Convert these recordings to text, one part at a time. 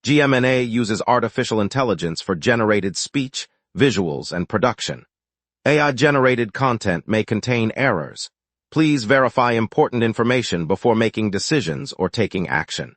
GMNA uses artificial intelligence for generated speech, visuals, and production. AI-generated content may contain errors. Please verify important information before making decisions or taking action.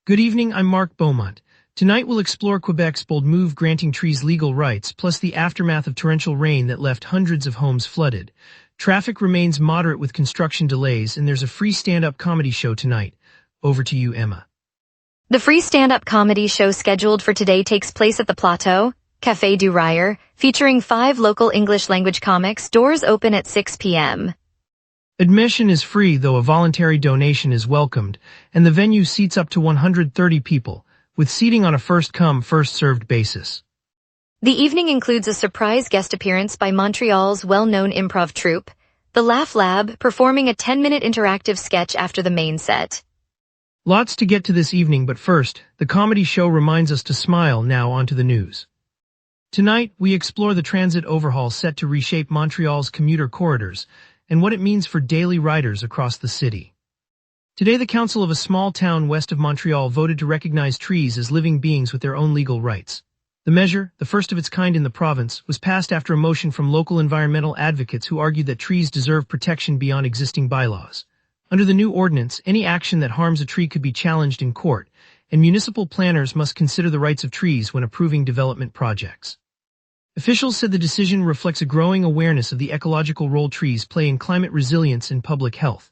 Good evening, I'm Mark Beaumont. Tonight we'll explore Quebec's bold move granting trees legal rights, plus the aftermath of torrential rain that left hundreds of homes flooded. Traffic remains moderate with construction delays, and there's a free stand-up comedy show tonight. Over to you, Emma. The free stand-up comedy show scheduled for today takes place at the Plateau, Café du Rire, featuring 5 local English-language comics. Doors open at 6 p.m. Admission is free, though a voluntary donation is welcomed, and the venue seats up to 130 people, with seating on a first-come, first-served basis. The evening includes a surprise guest appearance by Montreal's well-known improv troupe, the Laugh Lab, performing a 10-minute interactive sketch after the main set. Lots to get to this evening, but first, the comedy show reminds us to smile. Now onto the news. Tonight, we explore the transit overhaul set to reshape Montreal's commuter corridors, and what it means for daily riders across the city. Today, the council of a small town west of Montreal voted to recognize trees as living beings with their own legal rights. The measure, the first of its kind in the province, was passed after a motion from local environmental advocates who argued that trees deserve protection beyond existing bylaws. Under the new ordinance, any action that harms a tree could be challenged in court, and municipal planners must consider the rights of trees when approving development projects. Officials said the decision reflects a growing awareness of the ecological role trees play in climate resilience and public health.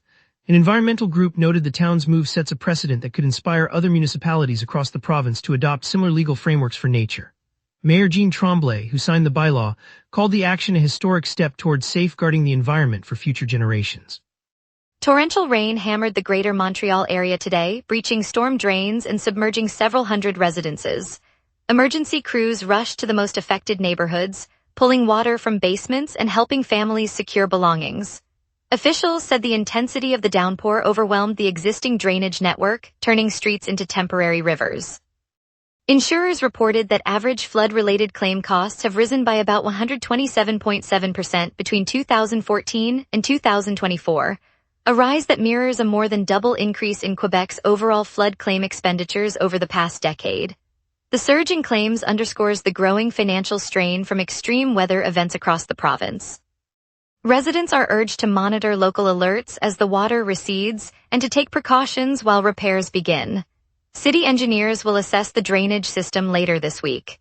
An environmental group noted the town's move sets a precedent that could inspire other municipalities across the province to adopt similar legal frameworks for nature. Mayor Jean Tremblay, who signed the bylaw, called the action a historic step towards safeguarding the environment for future generations. Torrential rain hammered the greater Montreal area today, breaching storm drains and submerging several hundred residences. Emergency crews rushed to the most affected neighborhoods, pulling water from basements and helping families secure belongings. Officials said the intensity of the downpour overwhelmed the existing drainage network, turning streets into temporary rivers. Insurers reported that average flood-related claim costs have risen by about 127.7% between 2014 and 2024, a rise that mirrors a more than double increase in Quebec's overall flood claim expenditures over the past decade. The surge in claims underscores the growing financial strain from extreme weather events across the province. Residents are urged to monitor local alerts as the water recedes and to take precautions while repairs begin. City engineers will assess the drainage system later this week.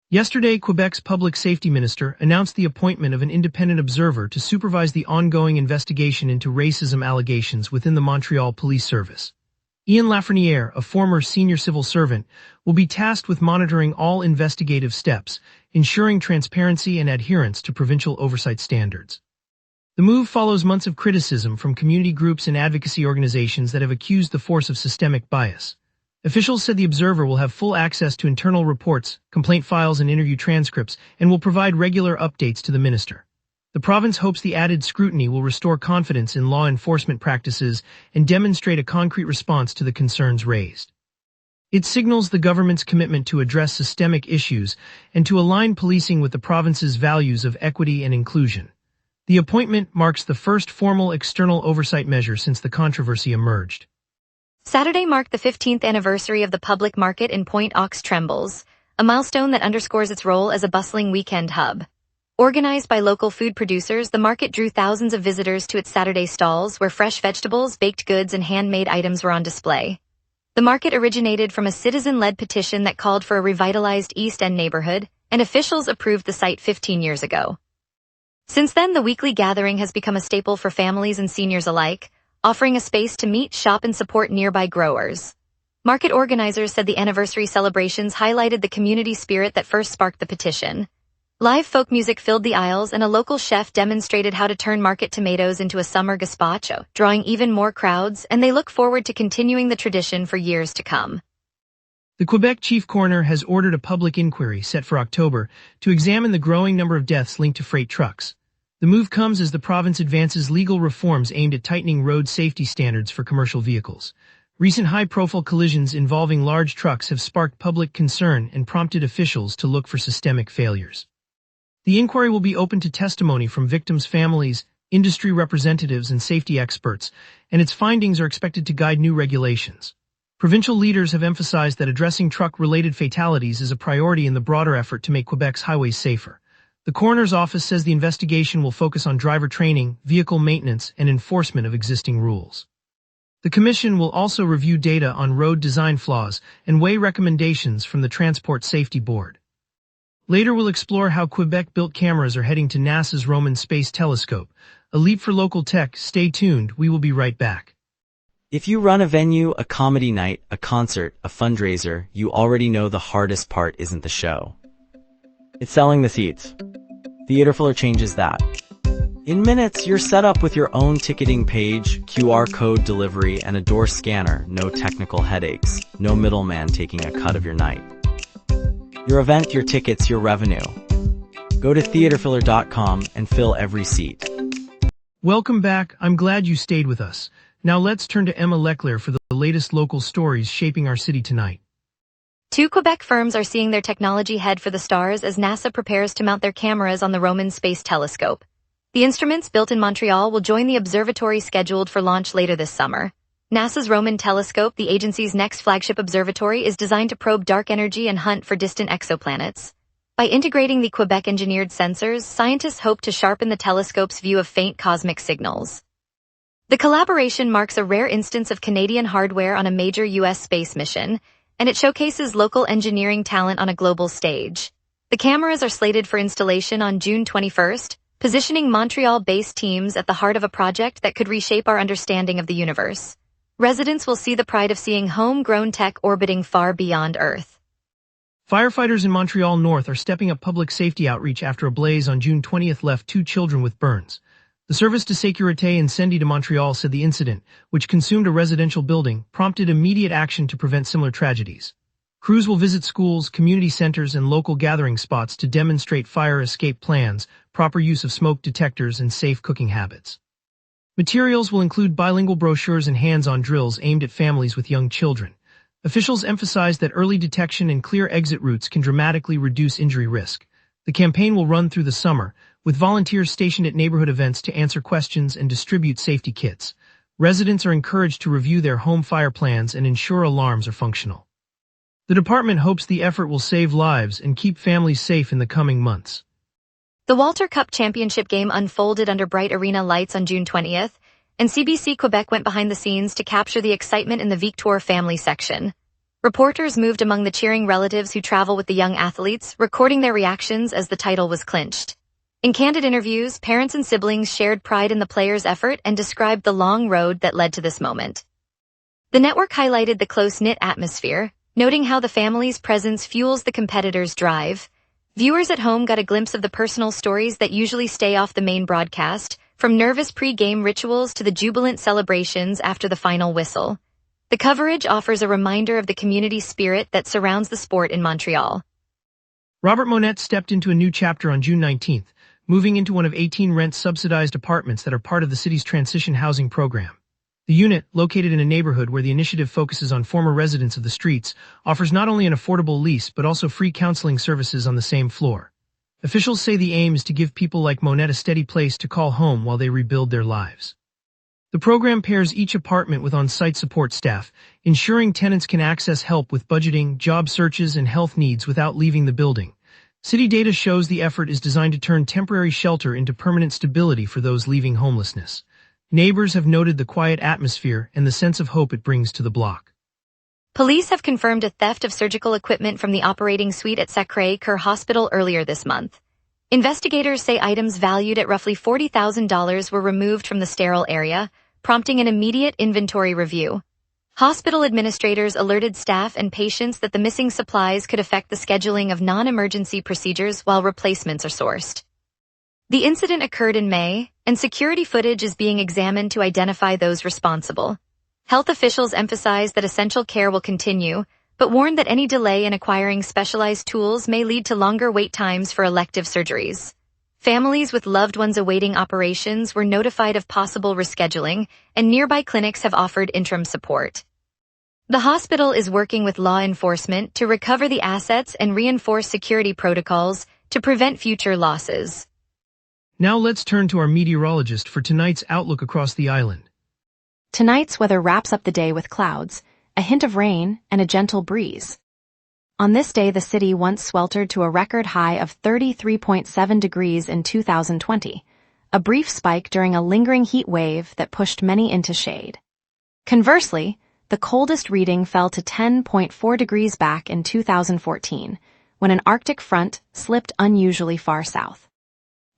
Yesterday, Quebec's public safety minister announced the appointment of an independent observer to supervise the ongoing investigation into racism allegations within the Montreal Police Service. Ian Lafreniere, a former senior civil servant, will be tasked with monitoring all investigative steps, ensuring transparency and adherence to provincial oversight standards. The move follows months of criticism from community groups and advocacy organizations that have accused the force of systemic bias. Officials said the observer will have full access to internal reports, complaint files, and interview transcripts, and will provide regular updates to the minister. The province hopes the added scrutiny will restore confidence in law enforcement practices and demonstrate a concrete response to the concerns raised. It signals the government's commitment to address systemic issues and to align policing with the province's values of equity and inclusion. The appointment marks the first formal external oversight measure since the controversy emerged. Saturday marked the 15th anniversary of the public market in Point Aux Trembles, a milestone that underscores its role as a bustling weekend hub. Organized by local food producers, the market drew thousands of visitors to its Saturday stalls where fresh vegetables, baked goods, and handmade items were on display. The market originated from a citizen-led petition that called for a revitalized East End neighborhood, and officials approved the site 15 years ago. Since then, the weekly gathering has become a staple for families and seniors alike, offering a space to meet, shop, and support nearby growers. Market organizers said the anniversary celebrations highlighted the community spirit that first sparked the petition. Live folk music filled the aisles, and a local chef demonstrated how to turn market tomatoes into a summer gazpacho, drawing even more crowds, and they look forward to continuing the tradition for years to come. The Quebec chief coroner has ordered a public inquiry set for October to examine the growing number of deaths linked to freight trucks. The move comes as the province advances legal reforms aimed at tightening road safety standards for commercial vehicles. Recent high-profile collisions involving large trucks have sparked public concern and prompted officials to look for systemic failures. The inquiry will be open to testimony from victims' families, industry representatives, and safety experts, and its findings are expected to guide new regulations. Provincial leaders have emphasized that addressing truck-related fatalities is a priority in the broader effort to make Quebec's highways safer. The coroner's office says the investigation will focus on driver training, vehicle maintenance, and enforcement of existing rules. The commission will also review data on road design flaws and weigh recommendations from the Transport Safety Board. Later we'll explore how Quebec-built cameras are heading to NASA's Roman Space Telescope. A leap for local tech. Stay tuned, we will be right back. If you run a venue, a comedy night, a concert, a fundraiser, you already know the hardest part isn't the show. It's selling the seats. Theaterfiller changes that. In minutes, you're set up with your own ticketing page, QR code delivery, and a door scanner. No technical headaches. No middleman taking a cut of your night. Your event, your tickets, your revenue. Go to theaterfiller.com and fill every seat. Welcome back. I'm glad you stayed with us. Now let's turn to Emma Leclerc for the latest local stories shaping our city tonight. Two Quebec firms are seeing their technology head for the stars as NASA prepares to mount their cameras on the Roman Space Telescope. The instruments, built in Montreal, will join the observatory scheduled for launch later this summer. NASA's Roman Telescope, the agency's next flagship observatory, is designed to probe dark energy and hunt for distant exoplanets. By integrating the Quebec-engineered sensors, scientists hope to sharpen the telescope's view of faint cosmic signals. The collaboration marks a rare instance of Canadian hardware on a major U.S. space mission, and it showcases local engineering talent on a global stage. The cameras are slated for installation on June 21st, positioning Montreal-based teams at the heart of a project that could reshape our understanding of the universe. Residents will see the pride of seeing homegrown tech orbiting far beyond Earth. Firefighters in Montreal North are stepping up public safety outreach after a blaze on June 20th left 2 children with burns. The Service de Sécurité Incendie de Montréal said the incident, which consumed a residential building, prompted immediate action to prevent similar tragedies. Crews will visit schools, community centers, and local gathering spots to demonstrate fire escape plans, proper use of smoke detectors, and safe cooking habits. Materials will include bilingual brochures and hands-on drills aimed at families with young children. Officials emphasize that early detection and clear exit routes can dramatically reduce injury risk. The campaign will run through the summer, with volunteers stationed at neighborhood events to answer questions and distribute safety kits. Residents are encouraged to review their home fire plans and ensure alarms are functional. The department hopes the effort will save lives and keep families safe in the coming months. The Walter Cup Championship game unfolded under bright arena lights on June 20th, and CBC Quebec went behind the scenes to capture the excitement in the Victoire family section. Reporters moved among the cheering relatives who travel with the young athletes, recording their reactions as the title was clinched. In candid interviews, parents and siblings shared pride in the players' effort and described the long road that led to this moment. The network highlighted the close-knit atmosphere, noting how the family's presence fuels the competitors' drive. Viewers at home got a glimpse of the personal stories that usually stay off the main broadcast, from nervous pre-game rituals to the jubilant celebrations after the final whistle. The coverage offers a reminder of the community spirit that surrounds the sport in Montreal. Robert Monette stepped into a new chapter on June 19th, moving into one of 18 rent-subsidized apartments that are part of the city's transition housing program. The unit, located in a neighborhood where the initiative focuses on former residents of the streets, offers not only an affordable lease but also free counseling services on the same floor. Officials say the aim is to give people like Monette a steady place to call home while they rebuild their lives. The program pairs each apartment with on-site support staff, ensuring tenants can access help with budgeting, job searches, and health needs without leaving the building. City data shows the effort is designed to turn temporary shelter into permanent stability for those leaving homelessness. Neighbors have noted the quiet atmosphere and the sense of hope it brings to the block. Police have confirmed a theft of surgical equipment from the operating suite at Sacré-Cœur Hospital earlier this month. Investigators say items valued at roughly $40,000 were removed from the sterile area, prompting an immediate inventory review. Hospital administrators alerted staff and patients that the missing supplies could affect the scheduling of non-emergency procedures while replacements are sourced. The incident occurred in May, and security footage is being examined to identify those responsible. Health officials emphasize that essential care will continue, but warn that any delay in acquiring specialized tools may lead to longer wait times for elective surgeries. Families with loved ones awaiting operations were notified of possible rescheduling, and nearby clinics have offered interim support. The hospital is working with law enforcement to recover the assets and reinforce security protocols to prevent future losses. Now let's turn to our meteorologist for tonight's outlook across the island. Tonight's weather wraps up the day with clouds, a hint of rain, and a gentle breeze. On this day, the city once sweltered to a record high of 33.7 degrees in 2020, a brief spike during a lingering heat wave that pushed many into shade. Conversely, the coldest reading fell to 10.4 degrees back in 2014, when an Arctic front slipped unusually far south.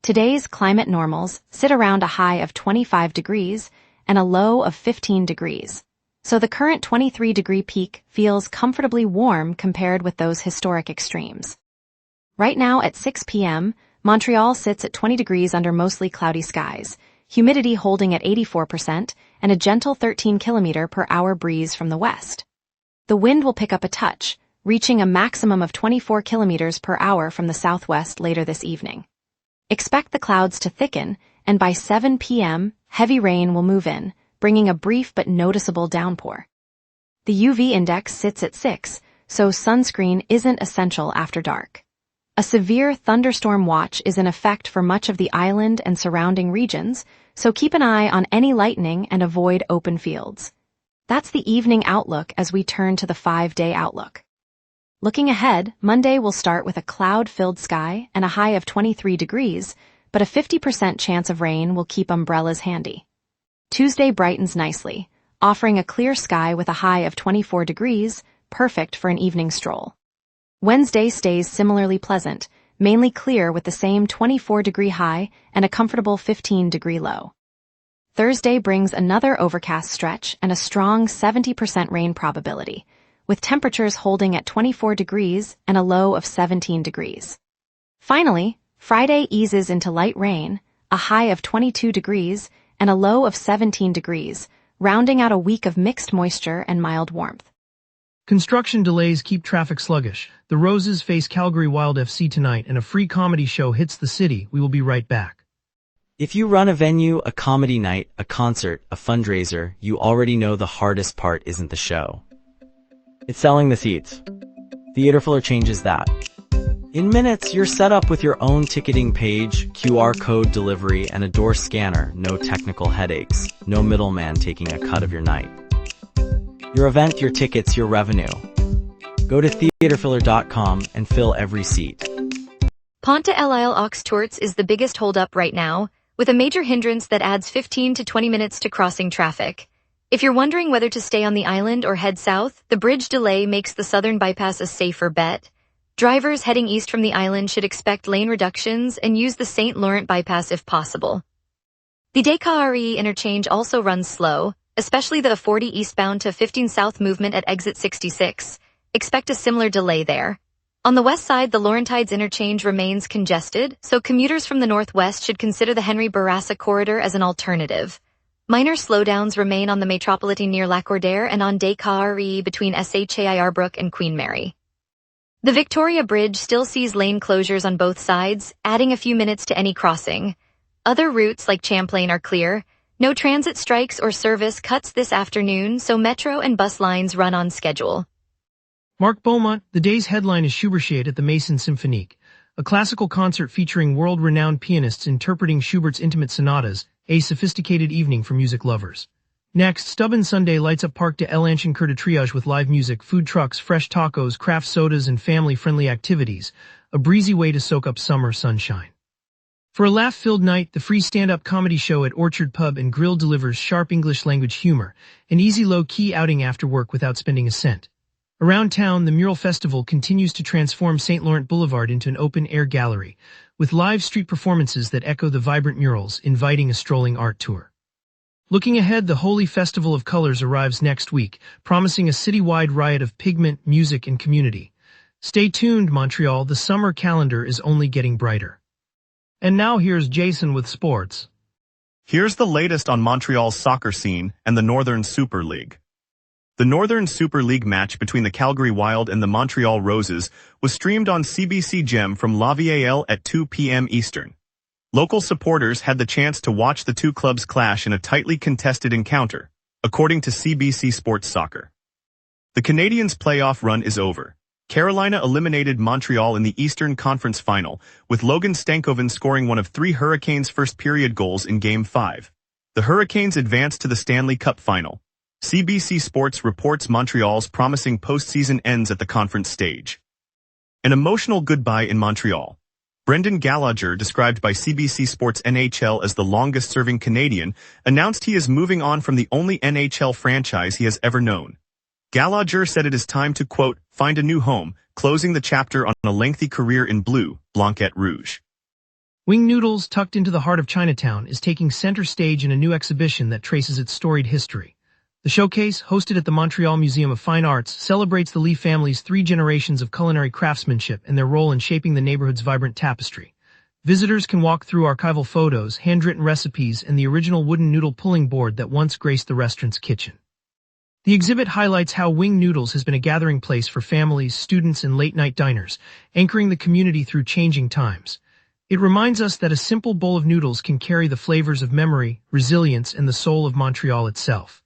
Today's climate normals sit around a high of 25 degrees and a low of 15 degrees, so the current 23-degree peak feels comfortably warm compared with those historic extremes. Right now at 6 p.m., Montreal sits at 20 degrees under mostly cloudy skies, humidity holding at 84%, and a gentle 13 km/h breeze from the west. The wind will pick up a touch, reaching a maximum of 24 km/h from the southwest later this evening. Expect the clouds to thicken, and by 7 p.m., heavy rain will move in, bringing a brief but noticeable downpour. The UV index sits at 6, so sunscreen isn't essential after dark. A severe thunderstorm watch is in effect for much of the island and surrounding regions, so keep an eye on any lightning and avoid open fields. That's the evening outlook as we turn to the 5-day outlook. Looking ahead, Monday will start with a cloud-filled sky and a high of 23 degrees, but a 50% chance of rain will keep umbrellas handy. Tuesday brightens nicely, offering a clear sky with a high of 24 degrees, perfect for an evening stroll. Wednesday stays similarly pleasant, mainly clear with the same 24-degree high and a comfortable 15-degree low. Thursday brings another overcast stretch and a strong 70% rain probability, with temperatures holding at 24 degrees and a low of 17 degrees. Finally, Friday eases into light rain, a high of 22 degrees and a low of 17 degrees, rounding out a week of mixed moisture and mild warmth. Construction delays keep traffic sluggish. The Roses face Calgary Wild FC tonight, and a free comedy show hits the city. We will be right back. If you run a venue, a comedy night, a concert, a fundraiser, you already know the hardest part isn't the show. It's selling the seats. Theaterfiller changes that. In minutes, you're set up with your own ticketing page, QR code delivery, and a door scanner. No technical headaches. No middleman taking a cut of your night. Your event, your tickets, your revenue. Go to theaterfiller.com and fill every seat. Ponte L'Isle aux Tourtes is the biggest holdup right now, with a major hindrance that adds 15 to 20 minutes to crossing traffic. If you're wondering whether to stay on the island or head south, the bridge delay makes the southern bypass a safer bet. Drivers heading east from the island should expect lane reductions and use the St. Laurent bypass if possible. The DKRE interchange also runs slow, especially the 40 eastbound to 15 south movement at exit 66. Expect a similar delay there. On the west side, the Laurentides interchange remains congested, so commuters from the northwest should consider the Henry Bourassa corridor as an alternative. Minor slowdowns remain on the Metropolitan near Lacordaire and on DKRE between Shair-Brook and Queen Mary. The Victoria Bridge still sees lane closures on both sides, adding a few minutes to any crossing. Other routes like Champlain are clear. No transit strikes or service cuts this afternoon, so metro and bus lines run on schedule. Mark Beaumont, the day's headline is Schubert's at the Maison Symphonique, a classical concert featuring world-renowned pianists interpreting Schubert's intimate sonatas, a sophisticated evening for music lovers. Next, Stubborn Sunday lights up Parc de l'Ancien Coeur de Triage with live music, food trucks, fresh tacos, craft sodas, and family-friendly activities, a breezy way to soak up summer sunshine. For a laugh-filled night, the free stand-up comedy show at Orchard Pub and Grill delivers sharp English-language humor, an easy low-key outing after work without spending a cent. Around town, the Mural Festival continues to transform St. Laurent Boulevard into an open-air gallery, with live street performances that echo the vibrant murals, inviting a strolling art tour. Looking ahead, the Holy Festival of Colors arrives next week, promising a citywide riot of pigment, music, and community. Stay tuned, Montreal, the summer calendar is only getting brighter. And now here's Jason with sports. Here's the latest on Montreal's soccer scene and the Northern Super League. The Northern Super League match between the Calgary Wild and the Montreal Roses was streamed on CBC Gem from La Ville at 2 p.m. Eastern. Local supporters had the chance to watch the two clubs clash in a tightly contested encounter, according to CBC Sports Soccer. The Canadiens' playoff run is over. Carolina eliminated Montreal in the Eastern Conference Final, with Logan Stankoven scoring one of 3 Hurricanes' first-period goals in Game 5. The Hurricanes advanced to the Stanley Cup Final. CBC Sports reports Montreal's promising postseason ends at the conference stage. An emotional goodbye in Montreal. Brendan Gallagher, described by CBC Sports NHL as the longest-serving Canadian, announced he is moving on from the only NHL franchise he has ever known. Gallagher said it is time to, quote, find a new home, closing the chapter on a lengthy career in blue, Blanquette Rouge. Wing Noodles, tucked into the heart of Chinatown, is taking center stage in a new exhibition that traces its storied history. The showcase, hosted at the Montreal Museum of Fine Arts, celebrates the Lee family's 3 generations of culinary craftsmanship and their role in shaping the neighborhood's vibrant tapestry. Visitors can walk through archival photos, handwritten recipes, and the original wooden noodle pulling board that once graced the restaurant's kitchen. The exhibit highlights how Wing Noodles has been a gathering place for families, students, and late-night diners, anchoring the community through changing times. It reminds us that a simple bowl of noodles can carry the flavors of memory, resilience, and the soul of Montreal itself.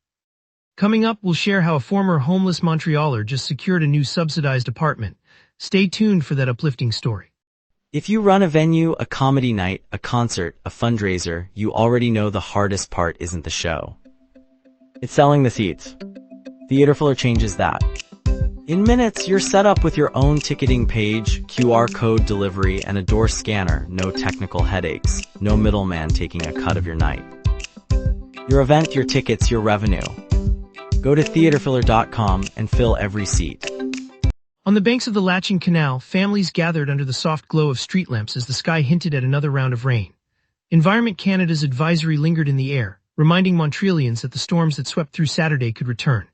Coming up, we'll share how a former homeless Montrealer just secured a new subsidized apartment. Stay tuned for that uplifting story. If you run a venue, a comedy night, a concert, a fundraiser, you already know the hardest part isn't the show. It's selling the seats. Theaterfiller changes that. In minutes, you're set up with your own ticketing page, QR code delivery, and a door scanner. No technical headaches. No middleman taking a cut of your night. Your event, your tickets, your revenue. Go to theaterfiller.com and fill every seat. On the banks of the Latching Canal, families gathered under the soft glow of street lamps as the sky hinted at another round of rain. Environment Canada's advisory lingered in the air, reminding Montrealians that the storms that swept through Saturday could return.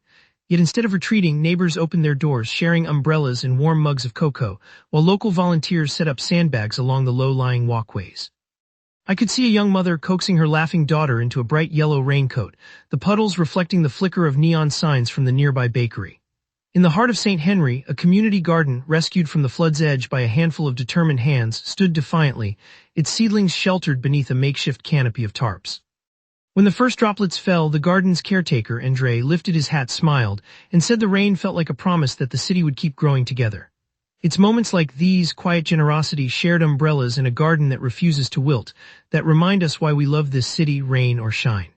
Yet instead of retreating, neighbors opened their doors, sharing umbrellas and warm mugs of cocoa, while local volunteers set up sandbags along the low-lying walkways. I could see a young mother coaxing her laughing daughter into a bright yellow raincoat, the puddles reflecting the flicker of neon signs from the nearby bakery. In the heart of St. Henry, a community garden, rescued from the flood's edge by a handful of determined hands, stood defiantly, its seedlings sheltered beneath a makeshift canopy of tarps. When the first droplets fell, the garden's caretaker, Andre, lifted his hat, smiled, and said the rain felt like a promise that the city would keep growing together. It's moments like these, quiet generosity, shared umbrellas, and a garden that refuses to wilt, that remind us why we love this city, rain or shine.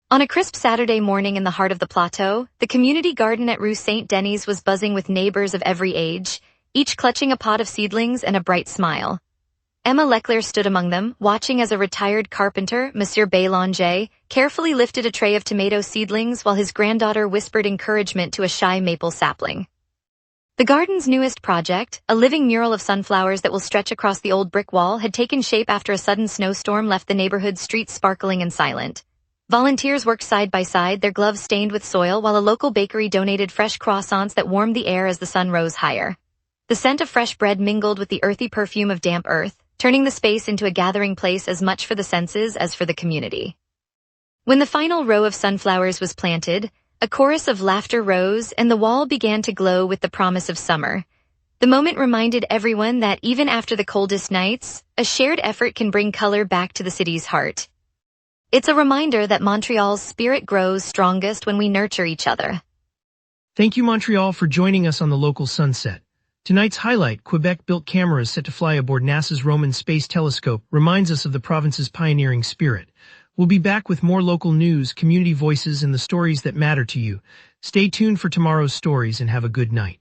On a crisp Saturday morning in the heart of the plateau, the community garden at Rue Saint-Denis was buzzing with neighbors of every age, each clutching a pot of seedlings and a bright smile. Emma Leclerc stood among them, watching as a retired carpenter, Monsieur Bélanger, carefully lifted a tray of tomato seedlings while his granddaughter whispered encouragement to a shy maple sapling. The garden's newest project, a living mural of sunflowers that will stretch across the old brick wall, had taken shape after a sudden snowstorm left the neighborhood's streets sparkling and silent. Volunteers worked side by side, their gloves stained with soil, while a local bakery donated fresh croissants that warmed the air as the sun rose higher. The scent of fresh bread mingled with the earthy perfume of damp earth, turning the space into a gathering place as much for the senses as for the community. When the final row of sunflowers was planted, a chorus of laughter rose and the wall began to glow with the promise of summer. The moment reminded everyone that even after the coldest nights, a shared effort can bring color back to the city's heart. It's a reminder that Montreal's spirit grows strongest when we nurture each other. Thank you, Montreal, for joining us on the local sunset. Tonight's highlight, Quebec-built cameras set to fly aboard NASA's Roman Space Telescope, reminds us of the province's pioneering spirit. We'll be back with more local news, community voices, and the stories that matter to you. Stay tuned for tomorrow's stories and have a good night.